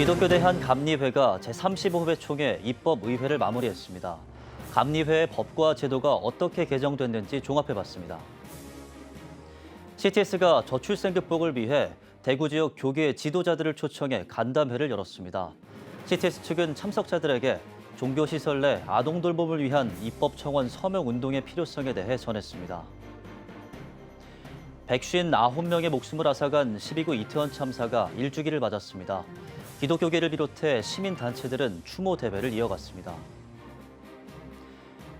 기독교 대한감리회가 제35회 총회 입법의회를 마무리했습니다. 감리회의 법과 제도가 어떻게 개정됐는지 종합해봤습니다. CTS가 저출생극복을 위해 대구 지역 교계 지도자들을 초청해 간담회를 열었습니다. CTS 측은 참석자들에게 종교시설 내 아동돌봄을 위한 입법청원 서명운동의 필요성에 대해 전했습니다. 159명의 목숨을 앗아간 12구 이태원 참사가 일주기를 맞았습니다. 기독교계를 비롯해 시민단체들은 추모 대회를 이어갔습니다.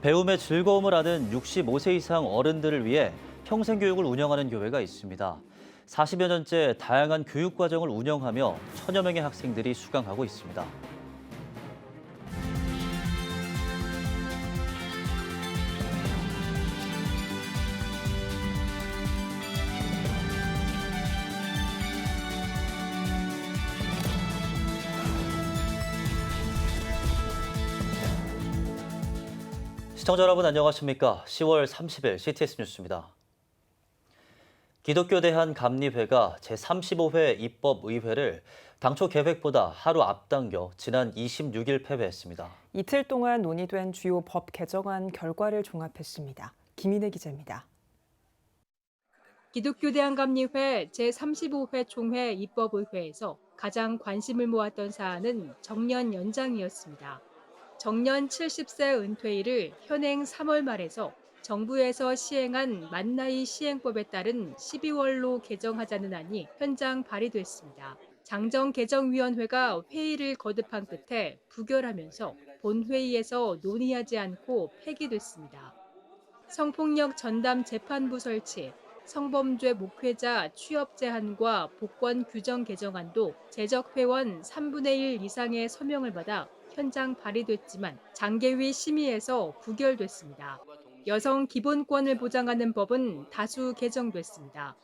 배움의 즐거움을 아는 65세 이상 어른들을 위해 평생교육을 운영하는 교회가 있습니다. 40여 년째 다양한 교육과정을 운영하며 천여 명의 학생들이 수강하고 있습니다. 시청자 여러분 안녕하십니까? 10월 30일 CTS 뉴스입니다. 기독교 대한감리회가 제35회 입법의회를 당초 계획보다 하루 앞당겨 지난 26일 폐회했습니다. 이틀 동안 논의된 주요 법 개정안 결과를 종합했습니다. 김인혜 기자입니다. 기독교 대한감리회 제35회 총회 입법의회에서 가장 관심을 모았던 사안은 정년 연장이었습니다. 정년 70세 은퇴일을 현행 3월 말에서 정부에서 시행한 만나이 시행법에 따른 12월로 개정하자는 안이 현장 발의됐습니다. 장정개정위원회가 회의를 거듭한 끝에 부결하면서 본회의에서 논의하지 않고 폐기됐습니다. 성폭력 전담 재판부 설치, 성범죄 목회자 취업 제한과 복권 규정 개정안도 재적 회원 3분의 1 이상의 서명을 받아 현장 발의됐지만 장개위 심의에서 부결됐습니다. 여성 기본권을 보장하는 법은 다수 개정됐습니다.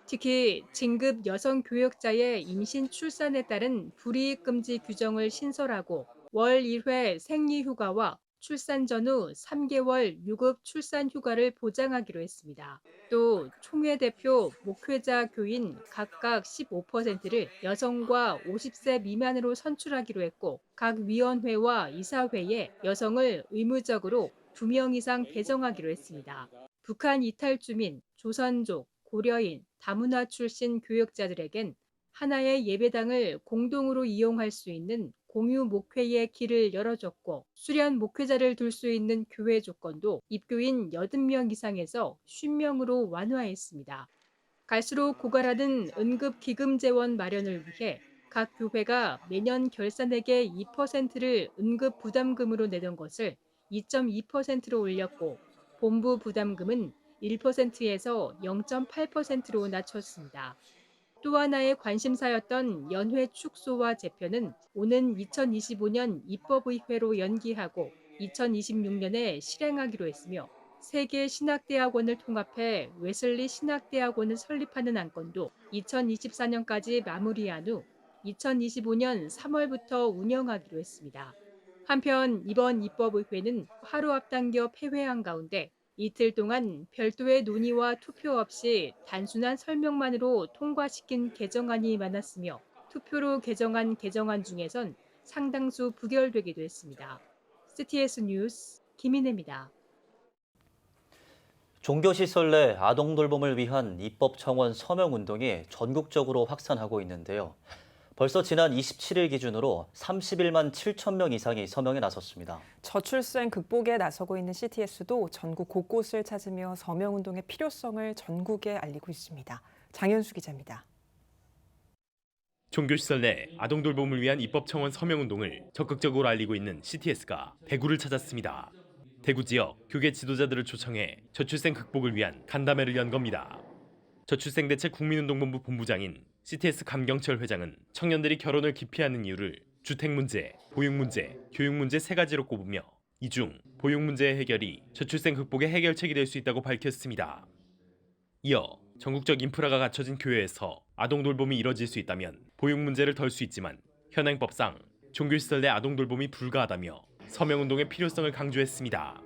특히 진급 여성 교역자의 임신 출산에 따른 불이익 금지 규정을 신설하고 월 1회 생리휴가와 출산 전후 3개월 유급 출산 휴가를 보장하기로 했습니다. 또 총회 대표, 목회자, 교인 각각 15%를 여성과 50세 미만으로 선출하기로 했고 각 위원회와 이사회에 여성을 의무적으로 2명 이상 배정하기로 했습니다. 북한 이탈 주민, 조선족, 고려인, 다문화 출신 교역자들에겐 하나의 예배당을 공동으로 이용할 수 있는 공유 목회의 길을 열어줬고 수련 목회자를 둘 수 있는 교회 조건도 입교인 80명 이상에서 50명으로 완화했습니다. 갈수록 고갈하는 응급기금 재원 마련을 위해 각 교회가 매년 결산액의 2%를 응급부담금으로 내던 것을 2.2%로 올렸고 본부 부담금은 1%에서 0.8%로 낮췄습니다. 또 하나의 관심사였던 연회 축소와 재편은 오는 2025년 입법의회로 연기하고 2026년에 실행하기로 했으며 세계 신학대학원을 통합해 웨슬리 신학대학원을 설립하는 안건도 2024년까지 마무리한 후 2025년 3월부터 운영하기로 했습니다. 한편 이번 입법의회는 하루 앞당겨 폐회한 가운데 이틀 동안 별도의 논의와 투표 없이 단순한 설명만으로 통과시킨 개정안이 많았으며 투표로 개정한 개정안 중에선 상당수 부결되기도 했습니다. CTS 뉴스 김인혜입니다. 종교시설 내 아동돌봄을 위한 입법청원 서명운동이 전국적으로 확산하고 있는데요. 벌써 지난 27일 기준으로 31만 7천 명 이상이 서명에 나섰습니다. 저출생 극복에 나서고 있는 CTS도 전국 곳곳을 찾으며 서명운동의 필요성을 전국에 알리고 있습니다. 장현수 기자입니다. 종교시설 내 아동돌봄을 위한 입법청원 서명운동을 적극적으로 알리고 있는 CTS가 대구를 찾았습니다. 대구 지역 교계 지도자들을 초청해 저출생 극복을 위한 간담회를 연 겁니다. 저출생대책 국민운동본부 본부장인 CTS 감경철 회장은 청년들이 결혼을 기피하는 이유를 주택 문제, 보육 문제, 교육 문제 세 가지로 꼽으며 이 중 보육 문제의 해결이 저출생 극복의 해결책이 될 수 있다고 밝혔습니다. 이어 전국적 인프라가 갖춰진 교회에서 아동돌봄이 이뤄질 수 있다면 보육 문제를 덜 수 있지만 현행법상 종교시설 내 아동돌봄이 불가하다며 서명운동의 필요성을 강조했습니다.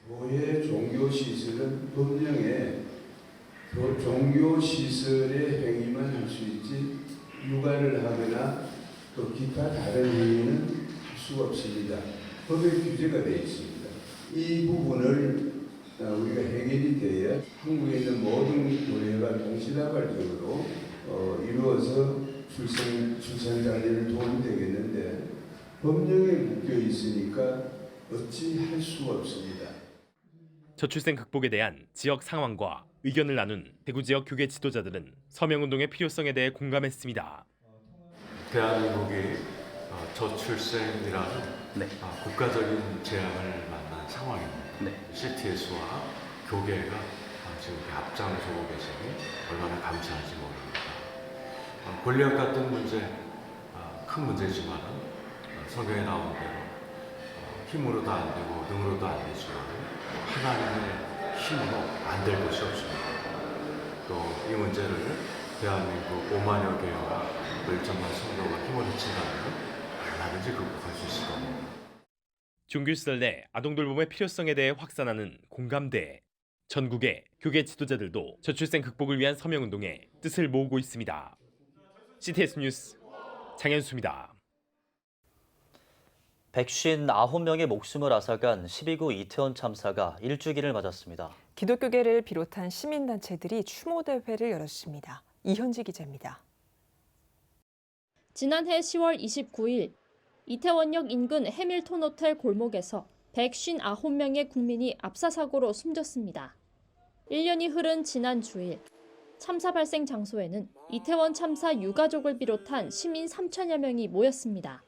교회 종교시설은 법령에 종교시설의 행위만 할 수 있지 육아를 하거나 또 기타 다른 행위는 할 수가 없습니다. 법에 규제가 되어 있습니다. 이 부분을 우리가 해결이 돼야 한국에 있는 모든 교회가 동시다발적으로 이루어서 출산자들을 도움이 되겠는데 법령에 묶여 있으니까 어찌 할 수가 없습니다. 저출생 극복에 대한 지역 상황과 의견을 나눈 대구 지역 교계 지도자들은 서명운동의 필요성에 대해 공감했습니다. 대한민국이 저출생이라는 국가적인 재앙을 만난 상황입니다. CTS와 교계가 지금 앞장서고 계시니 얼마나 감사한지 모릅니다. 권력 같은 문제, 큰 문제지만 성경에 나온 대로 힘으로도 안 되고 능으로도 안 되지만 하나님의 힘으로 안 될 것이 없습니다. 또 이 문제를 대한민국 5만여 개와 멀쩡한 성도가 힘을 합친다면 얼마든지 극복할 수 있을 겁니다. 종교시설 내 아동돌봄의 필요성에 대해 확산하는 공감대. 전국의 교계 지도자들도 저출생 극복을 위한 서명운동에 뜻을 모으고 있습니다. CTS 뉴스 장현수입니다. 159명의 목숨을 앗아간 12구 이태원 참사가 1주기를 맞았습니다. 기독교계를 비롯한 시민단체들이 추모대회를 열었습니다. 이현지 기자입니다. 지난해 10월 29일 이태원역 인근 해밀턴 호텔 골목에서 159명의 국민이 압사사고로 숨졌습니다. 1년이 흐른 지난 주일, 참사 발생 장소에는 이태원 참사 유가족을 비롯한 시민 3천여 명이 모였습니다.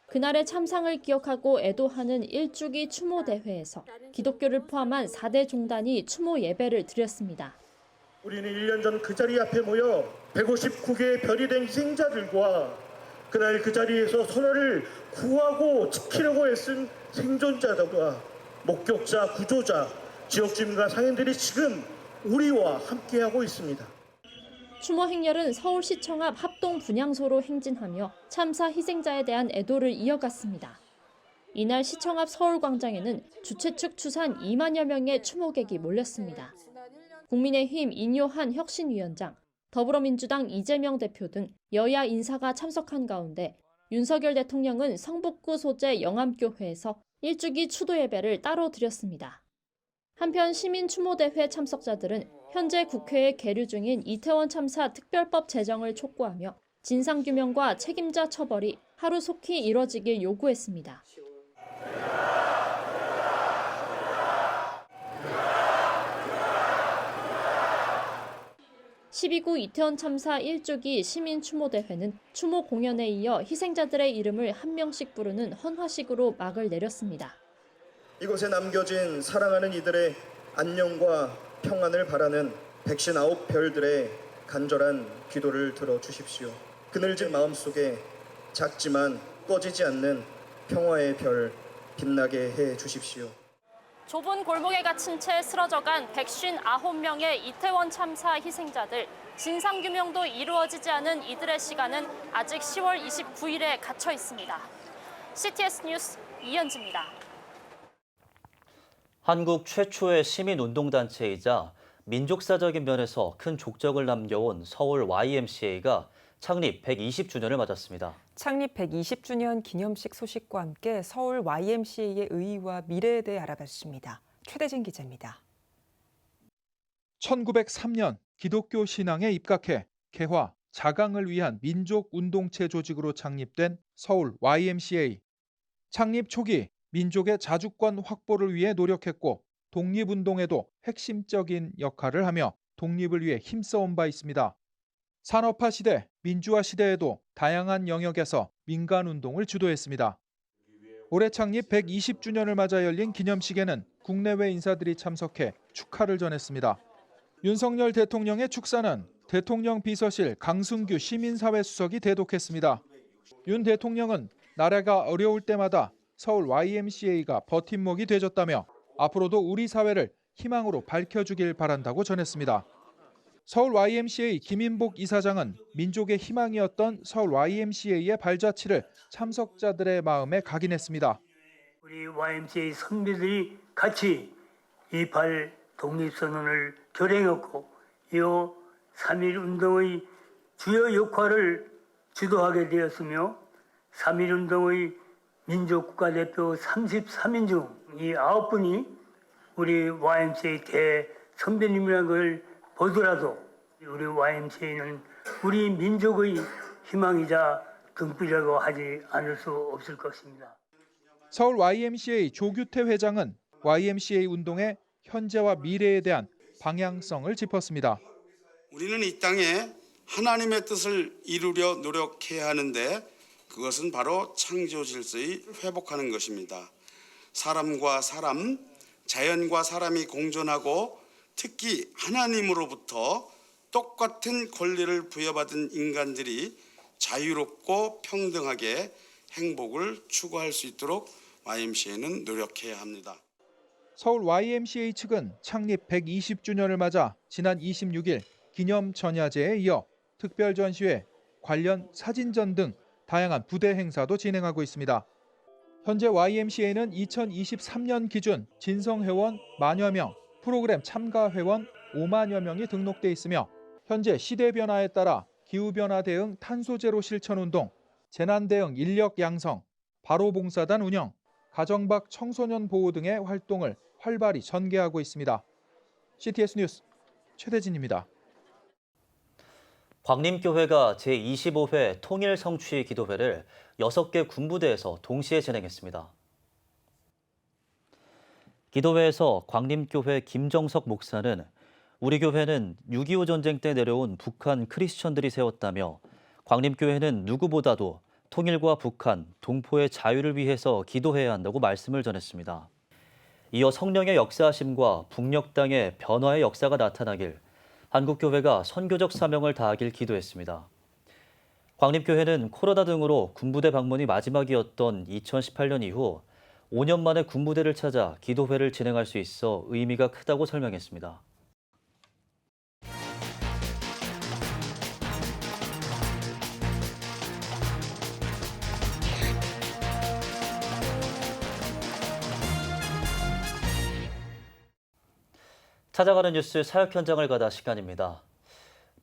그날의 참상을 기억하고 애도하는 1주기 추모대회에서 기독교를 포함한 4대 종단이 추모 예배를 드렸습니다. 우리는 1년 전 그 자리 앞에 모여 159개의 별이 된 희생자들과 그날 그 자리에서 선언을 구하고 지키려고 애쓴 생존자들과 목격자, 구조자, 지역 주민과 상인들이 지금 우리와 함께하고 있습니다. 추모 행렬은 서울시청 앞 합동 분향소로 행진하며 참사 희생자에 대한 애도를 이어갔습니다. 이날 시청 앞 서울광장에는 주최 측 추산 2만여 명의 추모객이 몰렸습니다. 국민의힘 인요한 혁신위원장, 더불어민주당 이재명 대표 등 여야 인사가 참석한 가운데 윤석열 대통령은 성북구 소재 영암교회에서 1주기 추도 예배를 따로 드렸습니다. 한편 시민추모대회 참석자들은 현재 국회에 계류 중인 이태원 참사 특별법 제정을 촉구하며 진상규명과 책임자 처벌이 하루속히 이뤄지길 요구했습니다. 12구 이태원 참사 1주기 시민추모대회는 추모 공연에 이어 희생자들의 이름을 한 명씩 부르는 헌화식으로 막을 내렸습니다. 이곳에 남겨진 사랑하는 이들의 안녕과 평안을 바라는 159별들의 간절한 기도를 들어주십시오. 그늘진 마음속에 작지만 꺼지지 않는 평화의 별 빛나게 해주십시오. 좁은 골목에 갇힌 채 쓰러져간 159명의 이태원 참사 희생자들. 진상규명도 이루어지지 않은 이들의 시간은 아직 10월 29일에 갇혀 있습니다. CTS 뉴스 이현지입니다. 한국 최초의 시민운동단체이자 민족사적인 면에서 큰 족적을 남겨온 서울 YMCA가 창립 120주년을 맞았습니다. 창립 120주년 기념식 소식과 함께 서울 YMCA의 의의와 미래에 대해 알아봤습니다. 최대진 기자입니다. 1903년 기독교 신앙에 입각해 개화, 자강을 위한 민족운동체 조직으로 창립된 서울 YMCA. 창립 초기 민족의 자주권 확보를 위해 노력했고 독립운동에도 핵심적인 역할을 하며 독립을 위해 힘써온 바 있습니다. 산업화 시대, 민주화 시대에도 다양한 영역에서 민간운동을 주도했습니다. 올해 창립 120주년을 맞아 열린 기념식에는 국내외 인사들이 참석해 축하를 전했습니다. 윤석열 대통령의 축사는 대통령 비서실 강승규 시민사회 수석이 대독했습니다. 윤 대통령은 나라가 어려울 때마다 서울 YMCA가 버팀목이 돼줬다며 앞으로도 우리 사회를 희망으로 밝혀주길 바란다고 전했습니다. 서울 YMCA 김인복 이사장은 민족의 희망이었던 서울 YMCA의 발자취를 참석자들의 마음에 각인했습니다. 우리 YMCA 선배들이 같이 28 독립선언을 결행했고 이 3.1 운동의 주요 역할을 주도하게 되었으며 3.1운동의 민족국가대표 33인 중 이 9분이 우리 YMCA 대선배님이라는 걸 보더라도 우리 YMCA는 우리 민족의 희망이자 등불이라고 하지 않을 수 없을 것입니다. 서울 YMCA 조규태 회장은 YMCA 운동의 현재와 미래에 대한 방향성을 짚었습니다. 우리는 이 땅에 하나님의 뜻을 이루려 노력해야 하는데 그것은 바로 창조 질서의 회복하는 것입니다. 사람과 사람, 자연과 사람이 공존하고 특히 하나님으로부터 똑같은 권리를 부여받은 인간들이 자유롭고 평등하게 행복을 추구할 수 있도록 YMCA는 노력해야 합니다. 서울 YMCA 측은 창립 120주년을 맞아 지난 26일 기념 전야제에 이어 특별 전시회, 관련 사진전 등 다양한 부대 행사도 진행하고 있습니다. 현재 YMCA는 2023년 기준 진성 회원 10,000여 명, 프로그램 참가 회원 50,000여 명이 등록돼 있으며 현재 시대 변화에 따라 기후 변화 대응 탄소 제로 실천 운동, 재난 대응 인력 양성, 바로 봉사단 운영, 가정 밖 청소년 보호 등의 활동을 활발히 전개하고 있습니다. CTS 뉴스 최대진입니다. 광림교회가 제25회 통일성취 기도회를 6개 군부대에서 동시에 진행했습니다. 기도회에서 광림교회 김정석 목사는 우리 교회는 6.25 전쟁 때 내려온 북한 크리스천들이 세웠다며 광림교회는 누구보다도 통일과 북한, 동포의 자유를 위해서 기도해야 한다고 말씀을 전했습니다. 이어 성령의 역사하심과 북녘 땅의 변화의 역사가 나타나길 한국교회가 선교적 사명을 다하길 기도했습니다. 광림교회는 코로나 등으로 군부대 방문이 마지막이었던 2018년 이후 5년 만에 군부대를 찾아 기도회를 진행할 수 있어 의미가 크다고 설명했습니다. 찾아가는 뉴스 사역 현장을 가다 시간입니다.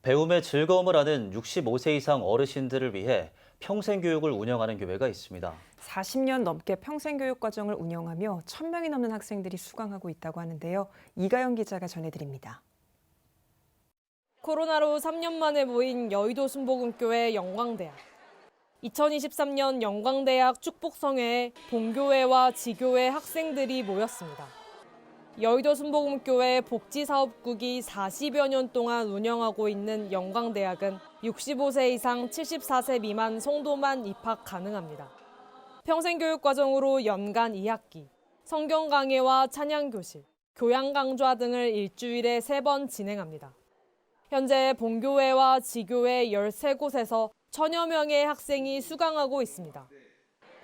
배움의 즐거움을 아는 65세 이상 어르신들을 위해 평생교육을 운영하는 교회가 있습니다. 40년 넘게 평생교육과정을 운영하며 1,000명이 넘는 학생들이 수강하고 있다고 하는데요. 이가영 기자가 전해드립니다. 코로나로 3년 만에 모인 여의도 순복음교회 영광대학. 2023년 영광대학 축복성회에 본교회와 지교회 학생들이 모였습니다. 여의도 순복음교회 복지사업국이 40여 년 동안 운영하고 있는 영광대학은 65세 이상 74세 미만 성도만 입학 가능합니다. 평생교육과정으로 연간 2학기, 성경 강해와 찬양교실, 교양강좌 등을 일주일에 3번 진행합니다. 현재 본교회와 지교회 13곳에서 1,000여 명의 학생이 수강하고 있습니다.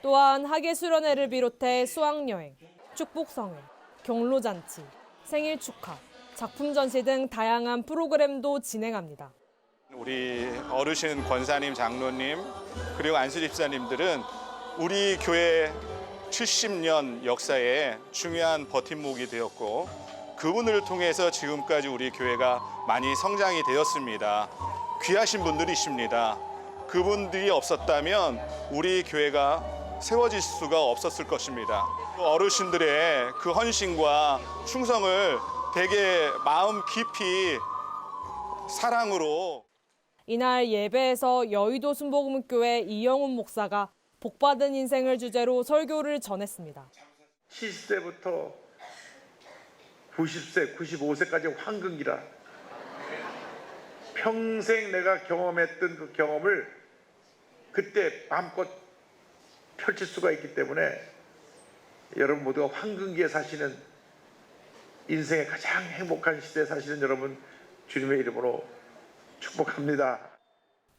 또한 학예수련회를 비롯해 수학여행, 축복성회, 경로잔치, 생일 축하, 작품 전시 등 다양한 프로그램도 진행합니다. 우리 어르신 권사님, 장로님, 그리고 안수 집사님들은 우리 교회 70년 역사에 중요한 버팀목이 되었고 그분을 통해서 지금까지 우리 교회가 많이 성장이 되었습니다. 귀하신 분들이십니다. 그분들이 없었다면 우리 교회가 세워질 수가 없었을 것입니다. 어르신들의 그 헌신과 충성을 되게 마음 깊이 사랑으로. 이날 예배에서 여의도 순복음교회 이영훈 목사가 복받은 인생을 주제로 설교를 전했습니다. 70세부터 90세, 95세까지 황금기라. 평생 내가 경험했던 그 경험을 그때 마음껏 펼칠 수가 있기 때문에 여러분 모두가 황금기에 사시는 인생의 가장 행복한 시대에 사시는 여러분 주님의 이름으로 축복합니다.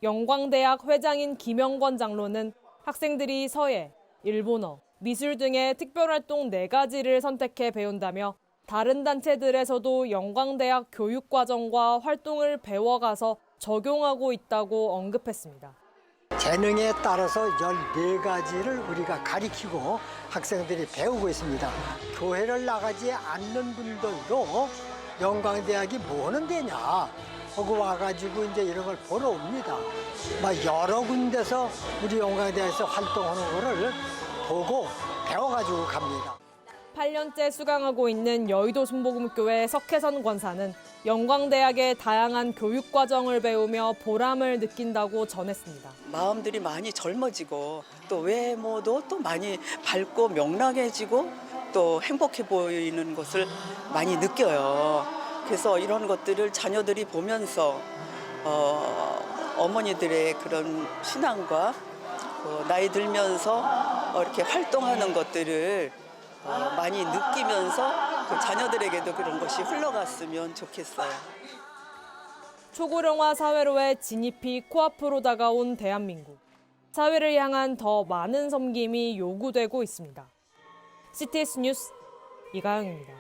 영광대학 회장인 김영권 장로는 학생들이 서예, 일본어, 미술 등의 특별활동 4가지를 선택해 배운다며 다른 단체들에서도 영광대학 교육과정과 활동을 배워가서 적용하고 있다고 언급했습니다. 재능에 따라서 14가지를 우리가 가리키고 학생들이 배우고 있습니다. 교회를 나가지 않는 분들도 영광대학이 뭐는 데냐 하고 와가지고 이제 이런 걸 보러 옵니다. 막 여러 군데서 우리 영광대에서 활동하는 거를 보고 배워가지고 갑니다. 8년째 수강하고 있는 여의도 순복음교회 석혜선 권사는 영광대학의 다양한 교육 과정을 배우며 보람을 느낀다고 전했습니다. 마음들이 많이 젊어지고 또 외모도 또 많이 밝고 명랑해지고 또 행복해 보이는 것을 많이 느껴요. 그래서 이런 것들을 자녀들이 보면서 어머니들의 그런 신앙과 나이 들면서 이렇게 활동하는 것들을 많이 느끼면서 그 자녀들에게도 그런 것이 흘러갔으면 좋겠어요. 초고령화 사회로의 진입이 코앞으로 다가온 대한민국. 사회를 향한 더 많은 섬김이 요구되고 있습니다. CTS 뉴스 이가영입니다.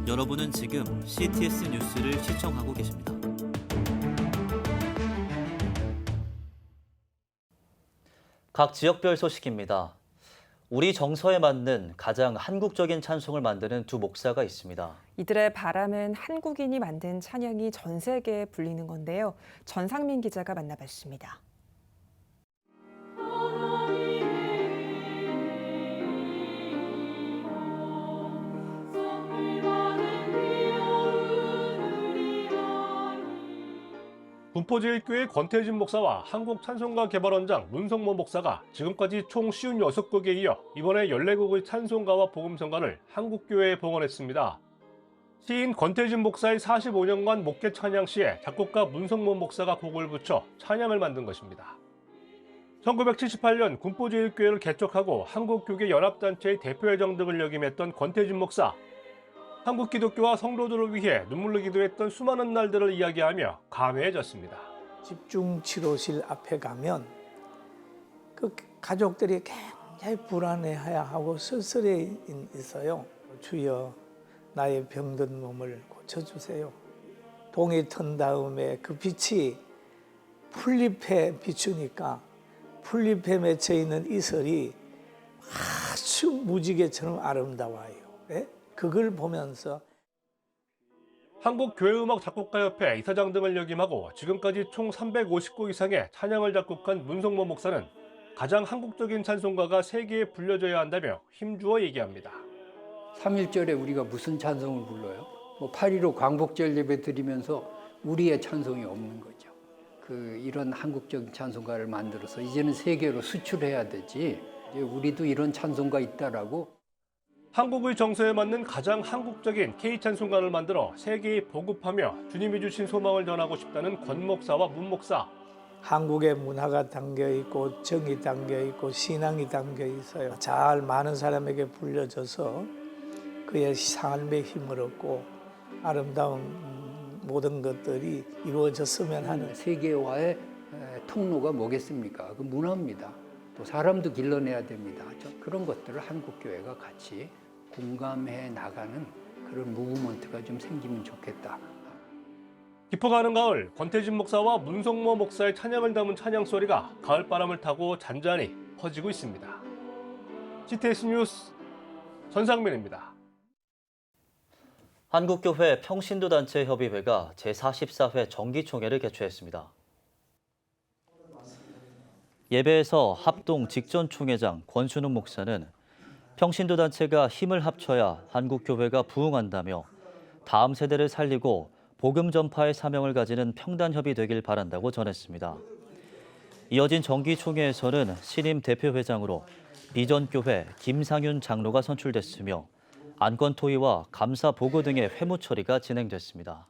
여러분은 지금 CTS 뉴스를 시청하고 계십니다. 각 지역별 소식입니다. 우리 정서에 맞는 가장 한국적인 찬송을 만드는 두 목사가 있습니다. 이들의 바람은 한국인이 만든 찬양이 전 세계에 불리는 건데요. 전상민 기자가 만나봤습니다. 군포제일교회 권태진 목사와 한국찬송가 개발원장 문성모 목사가 지금까지 총 56곡에 이어 이번에 14곡의 찬송가와 복음성가를 한국교회에 봉헌했습니다. 시인 권태진 목사의 45년간 목회 찬양 시에 작곡가 문성모 목사가 곡을 붙여 찬양을 만든 것입니다. 1978년 군포제일교회를 개척하고 한국교계 연합단체의 대표회장 등을 역임했던 권태진 목사. 한국 기독교와 성도들을 위해 눈물로 기도했던 수많은 날들을 이야기하며 감회해졌습니다. 집중치료실 앞에 가면 그 가족들이 굉장히 불안해하고 쓸쓸해 있어요. 주여 나의 병든 몸을 고쳐주세요. 동이 튼 다음에 그 빛이 풀잎에 비추니까 풀잎에 맺혀있는 이슬이 아주 무지개처럼 아름다워요. 네? 그걸 보면서 한국교회음악작곡가협회 이사장 등을 역임하고 지금까지 총 350곡 이상의 찬양을 작곡한 문성모 목사는 가장 한국적인 찬송가가 세계에 불려져야 한다며 힘주어 얘기합니다. 3.1절에 우리가 무슨 찬송을 불러요? 8.15 광복절 예배 드리면서 우리의 찬송이 없는 거죠. 이런 한국적인 찬송가를 만들어서 이제는 세계로 수출해야 되지. 이제 우리도 이런 찬송가 있다라고. 한국의 정서에 맞는 가장 한국적인 K찬송가를 만들어 세계에 보급하며 주님이 주신 소망을 전하고 싶다는 권 목사와 문 목사. 한국의 문화가 담겨있고 정이 담겨있고 신앙이 담겨 있어요. 잘 많은 사람에게 불려져서 그의 삶의 힘을 얻고 아름다운 모든 것들이 이루어졌으면 하는. 세계화의 통로가 뭐겠습니까? 그 문화입니다. 또 사람도 길러내야 됩니다. 그런 것들을 한국교회가 같이 공감해 나가는 그런 무브먼트가 좀 생기면 좋겠다. 깊어가는 가을, 권태진 목사와 문성모 목사의 찬양을 담은 찬양 소리가 가을바람을 타고 잔잔히 퍼지고 있습니다. CTS 뉴스 전상민입니다. 한국교회 평신도단체협의회가 제44회 정기총회를 개최했습니다. 예배에서 합동 직전 총회장 권순웅 목사는 평신도단체가 힘을 합쳐야 한국교회가 부흥한다며 다음 세대를 살리고 복음 전파의 사명을 가지는 평단협이 되길 바란다고 전했습니다. 이어진 정기총회에서는 신임 대표회장으로 비전교회 김상윤 장로가 선출됐으며 안건 토의와 감사 보고 등의 회무 처리가 진행됐습니다.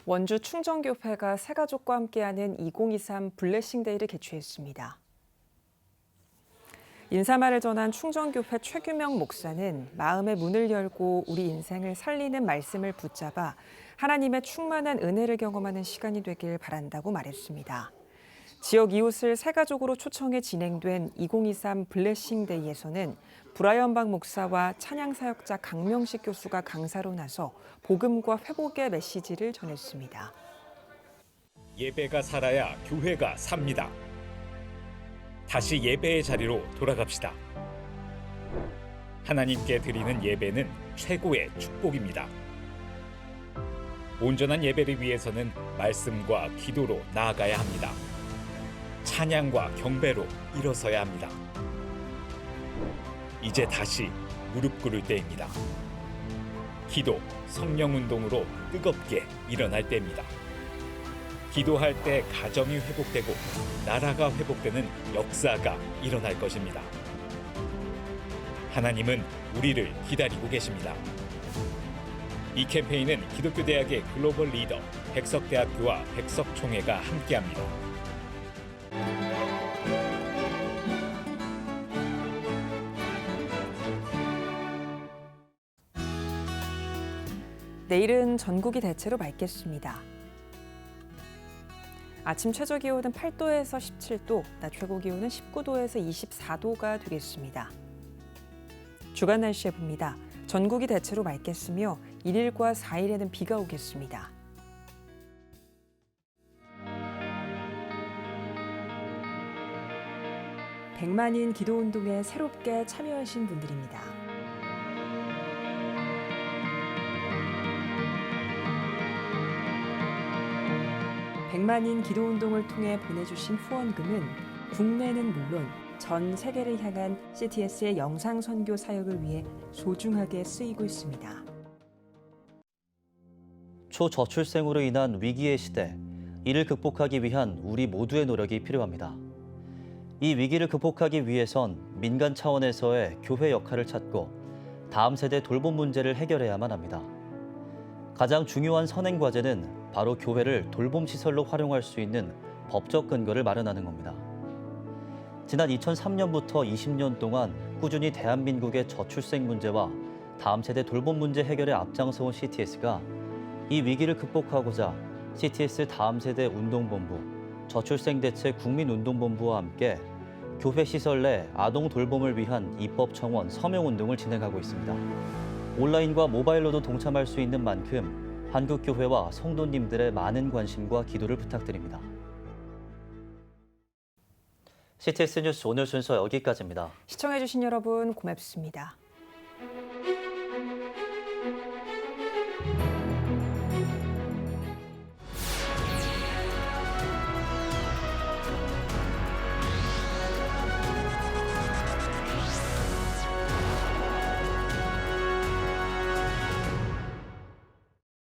원주 충정교회가 새가족과 함께하는 2023 블레싱데이를 개최했습니다. 인사말을 전한 충정교회 최규명 목사는 마음의 문을 열고 우리 인생을 살리는 말씀을 붙잡아 하나님의 충만한 은혜를 경험하는 시간이 되길 바란다고 말했습니다. 지역 이웃을 새가족으로 초청해 진행된 2023 블레싱데이에서는 브라이언박 목사와 찬양사역자 강명식 교수가 강사로 나서 복음과 회복의 메시지를 전했습니다. 예배가 살아야 교회가 삽니다. 다시 예배의 자리로 돌아갑시다. 하나님께 드리는 예배는 최고의 축복입니다. 온전한 예배를 위해서는 말씀과 기도로 나아가야 합니다. 찬양과 경배로 일어서야 합니다. 이제 다시 무릎 꿇을 때입니다. 기도, 성령 운동으로 뜨겁게 일어날 때입니다. 기도할 때 가정이 회복되고 나라가 회복되는 역사가 일어날 것입니다. 하나님은 우리를 기다리고 계십니다. 이 캠페인은 기독교대학의 글로벌 리더 백석대학교와 백석총회가 함께합니다. 내일은 전국이 대체로 맑겠습니다. 아침 최저 기온은 8도에서 17도, 낮 최고 기온은 19도에서 24도가 되겠습니다. 주간 날씨에 봅니다. 전국이 대체로 맑겠으며 1일과 4일에는 비가 오겠습니다. 백만인 기도운동에 새롭게 참여하신 분들입니다. 백만인 기도운동을 통해 보내주신 후원금은 국내는 물론 전 세계를 향한 CTS의 영상 선교 사역을 위해 소중하게 쓰이고 있습니다. 초저출생으로 인한 위기의 시대, 이를 극복하기 위한 우리 모두의 노력이 필요합니다. 이 위기를 극복하기 위해선 민간 차원에서의 교회 역할을 찾고 다음 세대 돌봄 문제를 해결해야만 합니다. 가장 중요한 선행 과제는 바로 교회를 돌봄 시설로 활용할 수 있는 법적 근거를 마련하는 겁니다. 지난 2003년부터 20년 동안 꾸준히 대한민국의 저출생 문제와 다음 세대 돌봄 문제 해결에 앞장서온 CTS가 이 위기를 극복하고자 CTS 다음 세대 운동본부, 저출생 대책 국민운동본부와 함께 교회 시설 내 아동 돌봄을 위한 입법 청원 서명 운동을 진행하고 있습니다. 온라인과 모바일로도 동참할 수 있는 만큼 한국교회와 성도님들의 많은 관심과 기도를 부탁드립니다. CTS 뉴스 오늘 순서 여기까지입니다. 시청해주신 여러분 고맙습니다.